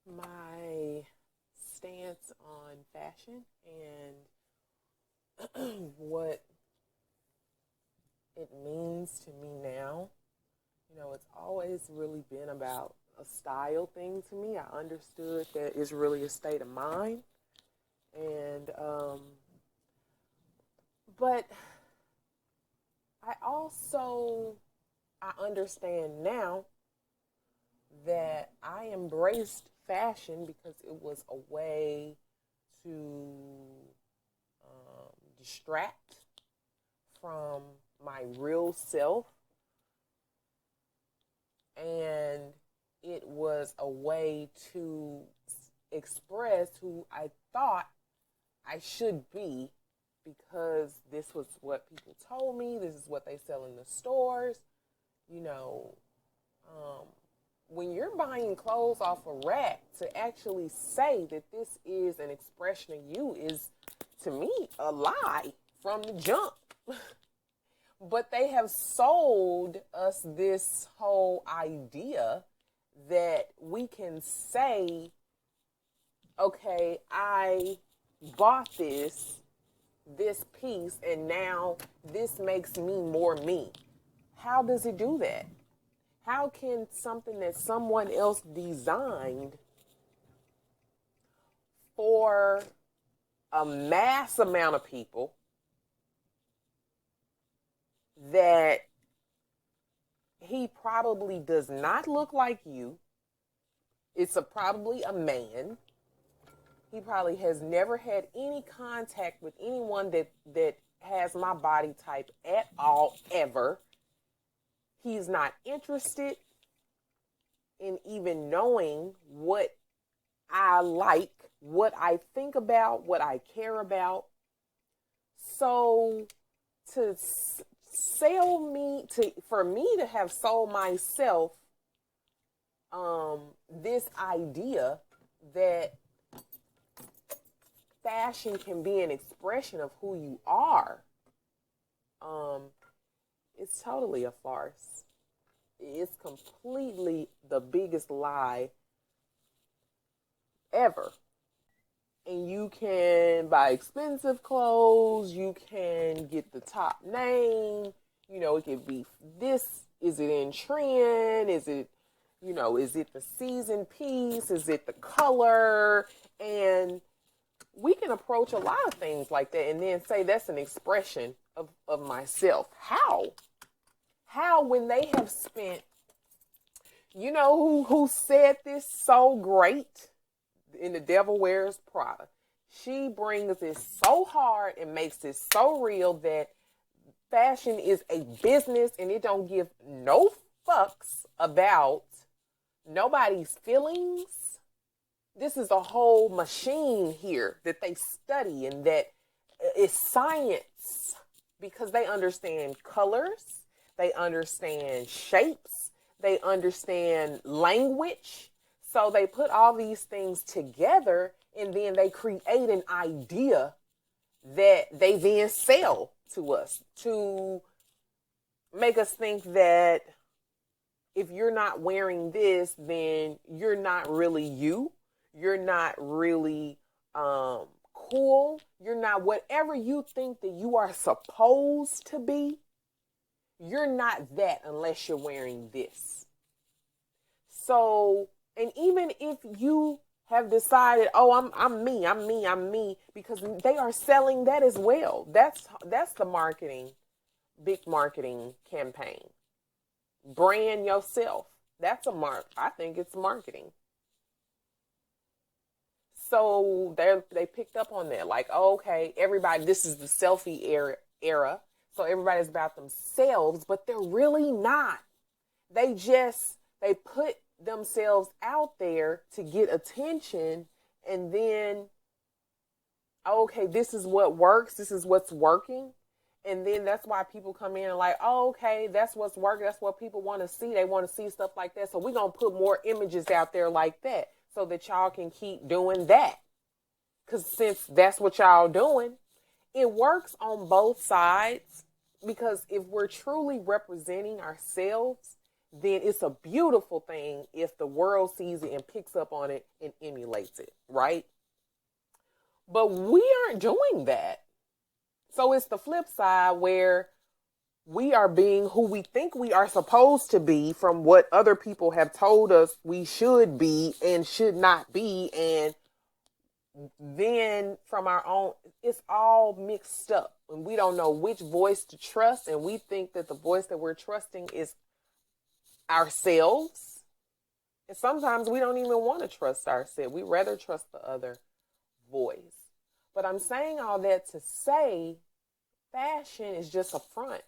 My stance on fashion and what it means to me now. It's always really been about a style thing to me. I understood that it's really a state of mind. And, but I understand now that I embraced fashion because it was a way to distract from my real self, and it was a way to express who I thought I should be because this was what people told me, this is what they sell in the stores. You know, um, when you're buying clothes off a rack, to actually say that this is an expression of you is, to me, a lie from the jump. But they have sold us this whole idea that we can say, okay, I bought this piece and now this makes me more me. How does it do that? How can something that someone else designed for a mass amount of people that he probably does not look like you? Probably a man. He probably has never had any contact with anyone that has my body type at all, ever. He's not interested in even knowing what I like, what I think about, what I care about. So to for me to have sold myself this idea that fashion can be an expression of who you are, um, it's totally a farce. It's completely the biggest lie ever. And you can buy expensive clothes, you can get the top name, it could be this. Is it in trend? Is it the season piece? Is it the color? And we can approach a lot of things like that and then say that's an expression of myself. How? How, when they have spent, who said this so great in The Devil Wears Prada? She brings it so hard and makes it so real that fashion is a business and it don't give no fucks about nobody's feelings. This is a whole machine here that they study and that is science, because they understand colors, they understand shapes, they understand language. So they put all these things together and then they create an idea that they then sell to us to make us think that if you're not wearing this, then you're not really you. You're not really cool. You're not whatever you think that you are supposed to be. You're not that unless you're wearing this. So, and even if you have decided, oh, I'm me, because they are selling that as well. That's the marketing, big marketing campaign. Brand yourself. That's I think it's marketing. So they picked up on that, like, oh, okay, everybody, this is the selfie era. So everybody's about themselves, but they're really not. They put themselves out there to get attention, and then, okay, this is what works, this is what's working. And then that's why people come in and like, oh, okay, that's what's working, that's what people want to see. They want to see stuff like that. So we're going to put more images out there like that so that y'all can keep doing that. Because since that's what y'all doing, it works on both sides. Because if we're truly representing ourselves, then it's a beautiful thing if the world sees it and picks up on it and emulates it, right? But we aren't doing that. So it's the flip side where we are being who we think we are supposed to be from what other people have told us we should be and should not be. And then from our own, it's all mixed up and we don't know which voice to trust. And we think that the voice that we're trusting is ourselves. And sometimes we don't even want to trust ourselves. We rather trust the other voice. But I'm saying all that to say fashion is just a front.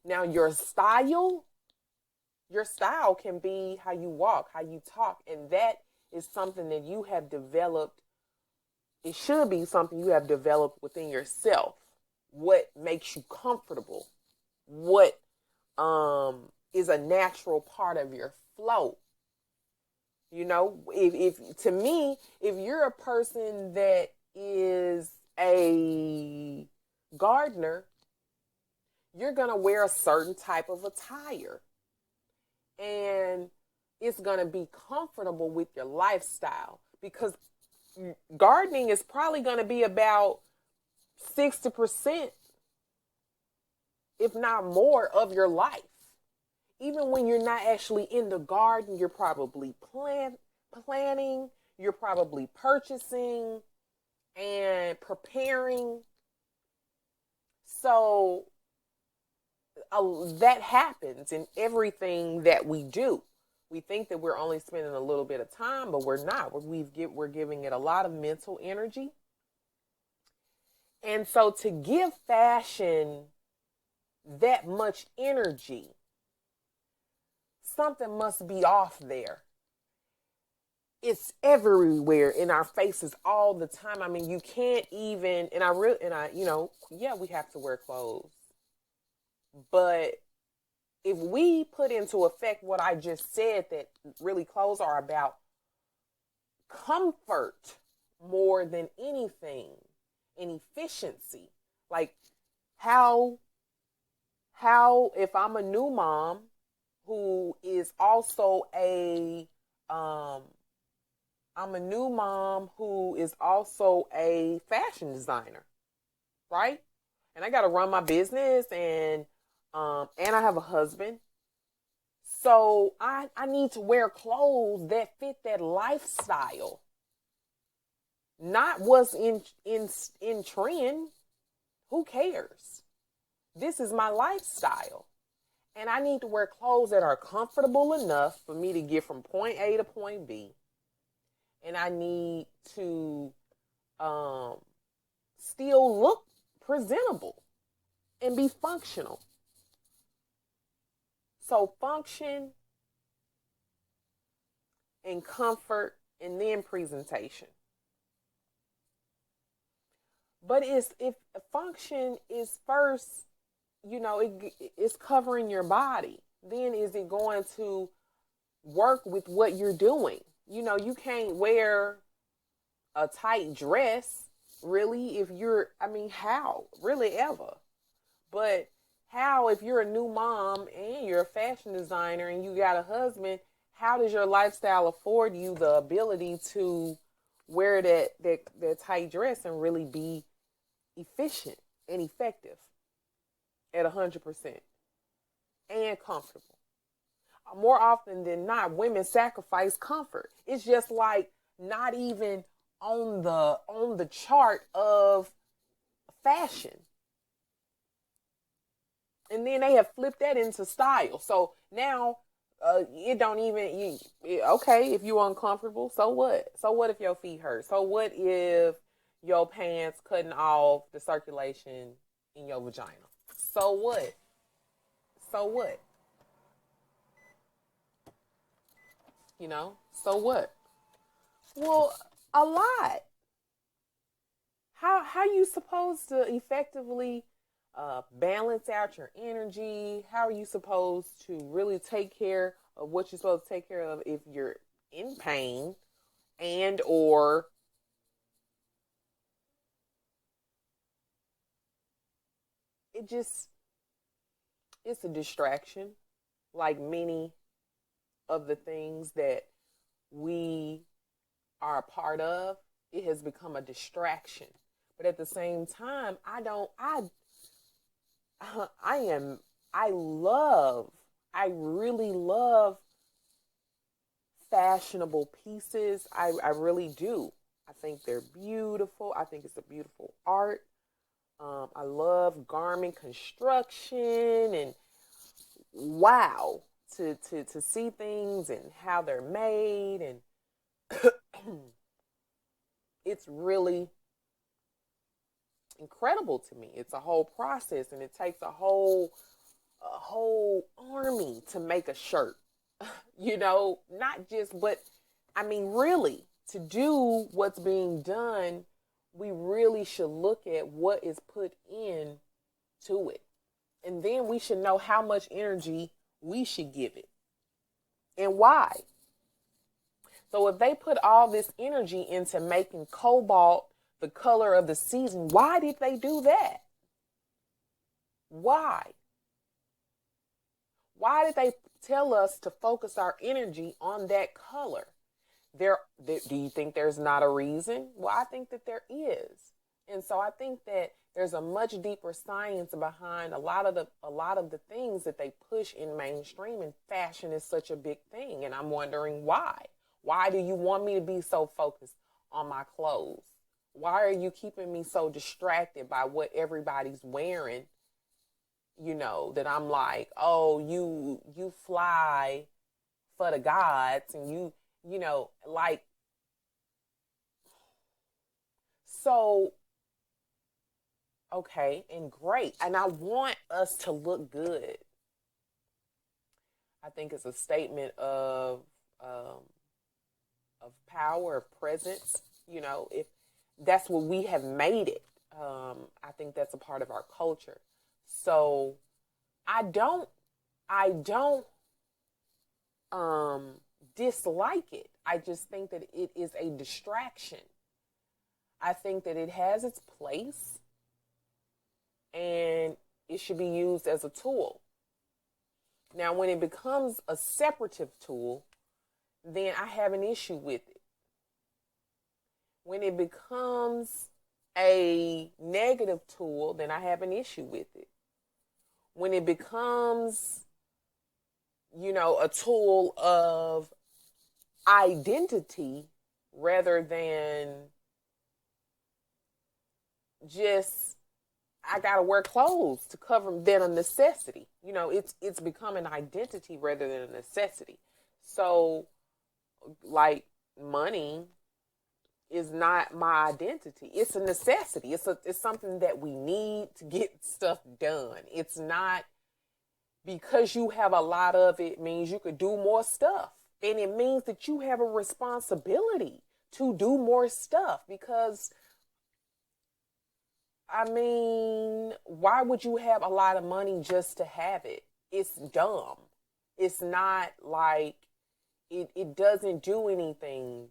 Now your style can be how you walk, how you talk, and that is something that you have developed. It should be something you have developed within yourself. What makes you comfortable? What is a natural part of your flow? You know, if to me, if you're a person that is a gardener, you're going to wear a certain type of attire. And it's going to be comfortable with your lifestyle because gardening is probably going to be about 60%, if not more, of your life. Even when you're not actually in the garden, you're probably planning, you're probably purchasing and preparing. So that happens in everything that we do. We think that we're only spending a little bit of time, but we're not. We're giving it a lot of mental energy. And so to give fashion that much energy, something must be off there. It's everywhere in our faces all the time. I mean, you can't even, yeah, we have to wear clothes. But if we put into effect what I just said, that really clothes are about comfort more than anything, and efficiency. Like how if I'm a new mom who is also a fashion designer, right? And I got to run my business and I have a husband. So I need to wear clothes that fit that lifestyle. Not what's in trend. Who cares? This is my lifestyle. And I need to wear clothes that are comfortable enough for me to get from point A to point B. And I need to still look presentable and be functional. So function and comfort and then presentation. But if function is first, it's covering your body, then is it going to work with what you're doing? You can't wear a tight dress, really, how? Really ever. But how, if you're a new mom and you're a fashion designer and you got a husband, how does your lifestyle afford you the ability to wear that tight dress and really be efficient and effective at 100% and comfortable? More often than not, women sacrifice comfort. It's just like not even on the chart of fashion. And then they have flipped that into style. So now it don't even, okay, if you're uncomfortable, so what? So what if your feet hurt? So what if your pants cutting off the circulation in your vagina? So what? So what? So what? Well, a lot. How you supposed to effectively balance out your energy? How are you supposed to really take care of what you're supposed to take care of if you're in pain and or it's a distraction like many of the things that we are a part of, it has become a distraction. But at the same time, I am, I love, I really love fashionable pieces. I really do. I think they're beautiful. I think it's a beautiful art. I love garment construction and wow, to see things and how they're made, and it's really incredible to me. It's a whole process, and it takes a whole army to make a shirt. Not just, but I mean, really, to do what's being done, we really should look at what is put in to it. And then we should know how much energy we should give it and why. So if they put all this energy into making cobalt the color of the season, why did they do that? Why? Why did they tell us to focus our energy on that color? Do you think there's not a reason? Well, I think that there is. And so I think that there's a much deeper science behind a lot of the things that they push in mainstream, and fashion is such a big thing. And I'm wondering why. Why do you want me to be so focused on my clothes? Why are you keeping me so distracted by what everybody's wearing? That I'm like, oh, you fly for the gods, and like, so, okay, and great. And I want us to look good. I think it's a statement of power, of presence. If that's what we have made it, I think that's a part of our culture. So I don't dislike it. I just think that it is a distraction. I think that it has its place, and it should be used as a tool. Now, when it becomes a separative tool, then I have an issue with it. When it becomes a negative tool, then I have an issue with it. When it becomes, a tool of identity rather than just, I gotta wear clothes to cover, than a necessity. It's become an identity rather than a necessity. So, like, money is not my identity. It's a necessity. It's something that we need to get stuff done. It's not because you have a lot of it means you could do more stuff. And it means that you have a responsibility to do more stuff, because I mean, why would you have a lot of money just to have it? It's dumb. It's not like it doesn't do anything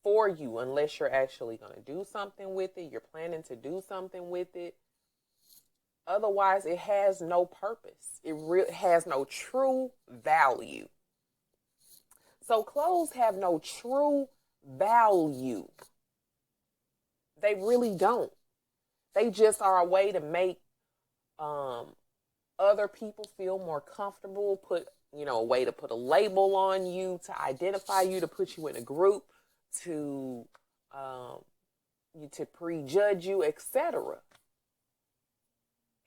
for you unless you're actually going to do something with it. You're planning to do something with it. Otherwise, it has no purpose. It has no true value. So clothes have no true value. They really don't. They just are a way to make other people feel more comfortable, a way to put a label on you, to identify you, to put you in a group, to prejudge you, etc.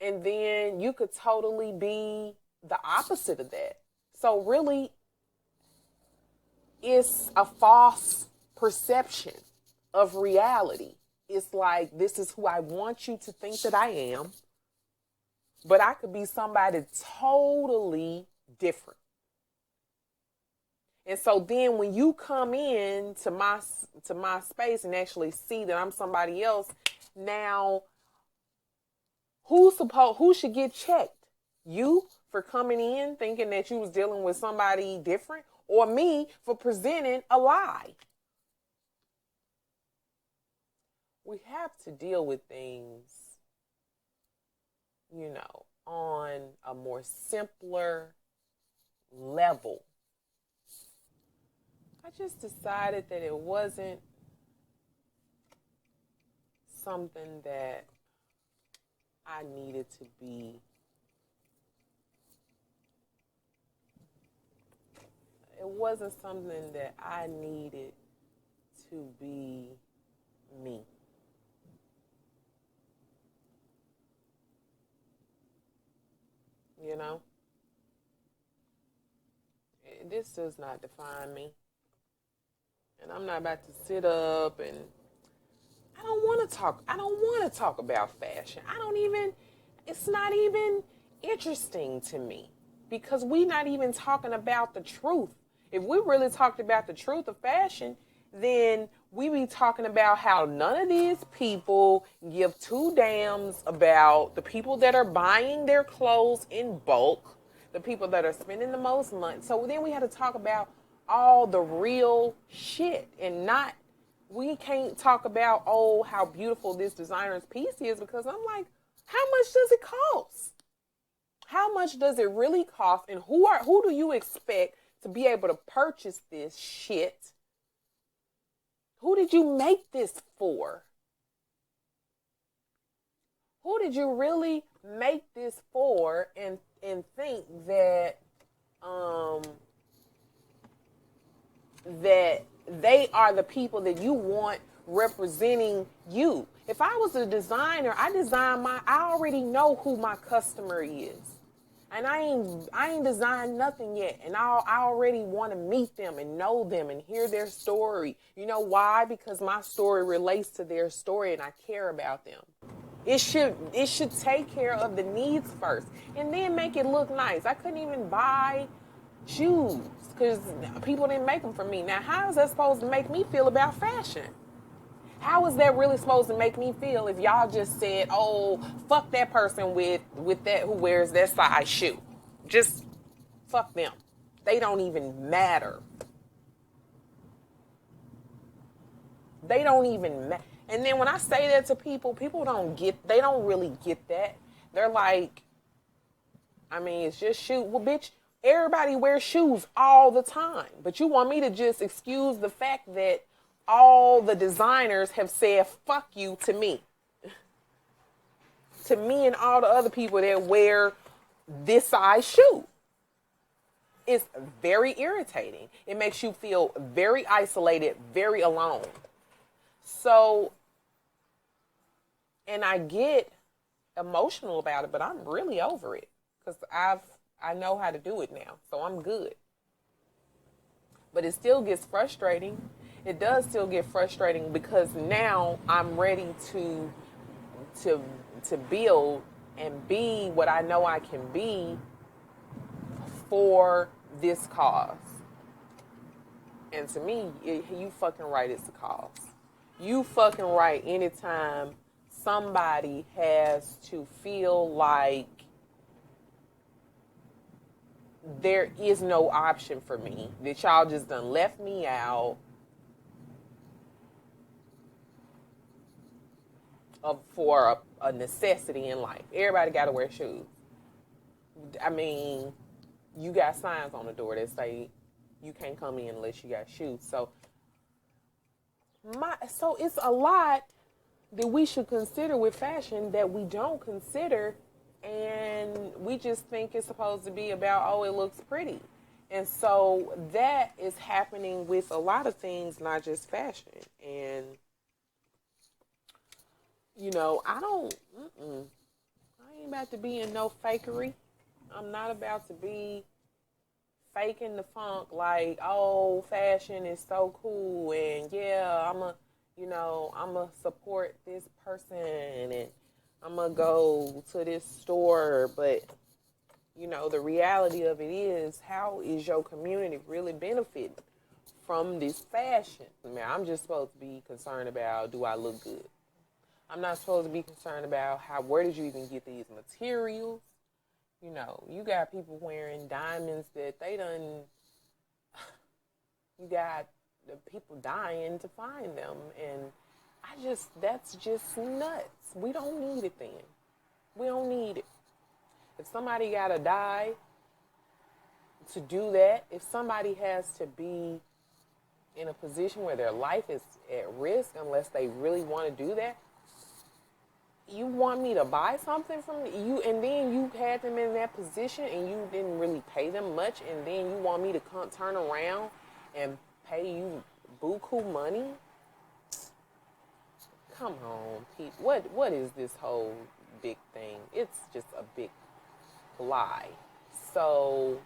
And then you could totally be the opposite of that. So really, it's a false perception of reality. It's like, this is who I want you to think that I am, but I could be somebody totally different. And so then when you come in to my space and actually see that I'm somebody else, now who should get checked? You for coming in thinking that you was dealing with somebody different, or me for presenting a lie? We have to deal with things, on a more simpler level. I just decided that it wasn't something that I needed to be. It wasn't something that I needed to be me. You know? This does not define me. And I'm not about to sit up and I don't want to talk about fashion. It's not even interesting to me because we're not even talking about the truth. If we really talked about the truth of fashion, then we be talking about how none of these people give two damns about the people that are buying their clothes in bulk, the people that are spending the most money. So then we had to talk about all the real shit and not, we can't talk about, oh, how beautiful this designer's piece is, because I'm like, how much does it cost? How much does it really cost? And who do you expect to be able to purchase this shit? Who did you make this for? Who did you really make this for and think that that they are the people that you want representing you? If I was a designer, I already know who my customer is. And I ain't designed nothing yet. And I already want to meet them and know them and hear their story. You know why? Because my story relates to their story and I care about them. It should take care of the needs first and then make it look nice. I couldn't even buy shoes because people didn't make them for me. Now, how is that supposed to make me feel about fashion? How is that really supposed to make me feel if y'all just said, oh, fuck that person with that who wears that size shoe? Just fuck them. They don't even matter. They don't even matter. And then when I say that to people, they don't really get that. They're like, I mean, it's just shoes. Well, bitch, everybody wears shoes all the time. But you want me to just excuse the fact that all the designers have said fuck you to me. To me and all the other people that wear this size shoe. It's very irritating. It makes you feel very isolated, very alone. So, and I get emotional about it, but I'm really over it because I know how to do it now. So I'm good. But it still gets frustrating. It does still get frustrating because now I'm ready to build and be what I know I can be for this cause. And to me, you fucking right, it's a cause. You fucking right anytime somebody has to feel like there is no option for me, that y'all just done left me out for a necessity in life. Everybody got to wear shoes. I mean, you got signs on the door that say you can't come in unless you got shoes. So it's a lot that we should consider with fashion that we don't consider, and we just think it's supposed to be about, oh, it looks pretty. And so that is happening with a lot of things, not just fashion. And you know, I ain't about to be in no fakery. I'm not about to be faking the funk like, oh, fashion is so cool and yeah, I'ma support this person and I'ma go to this store. But, you know, the reality of it is, how is your community really benefiting from this fashion? I mean, I'm just supposed to be concerned about, do I look good? I'm not supposed to be concerned about where did you even get these materials? You know, you got people wearing diamonds that you got the people dying to find them. And that's just nuts. We don't need it then. We don't need it. If somebody got to die to do that, if somebody has to be in a position where their life is at risk, unless they really want to do that, you want me to buy something from you, and then you had them in that position and you didn't really pay them much, and then you want me to turn around and pay you buku money? Come on, people. What is this whole big thing? It's just a big lie. So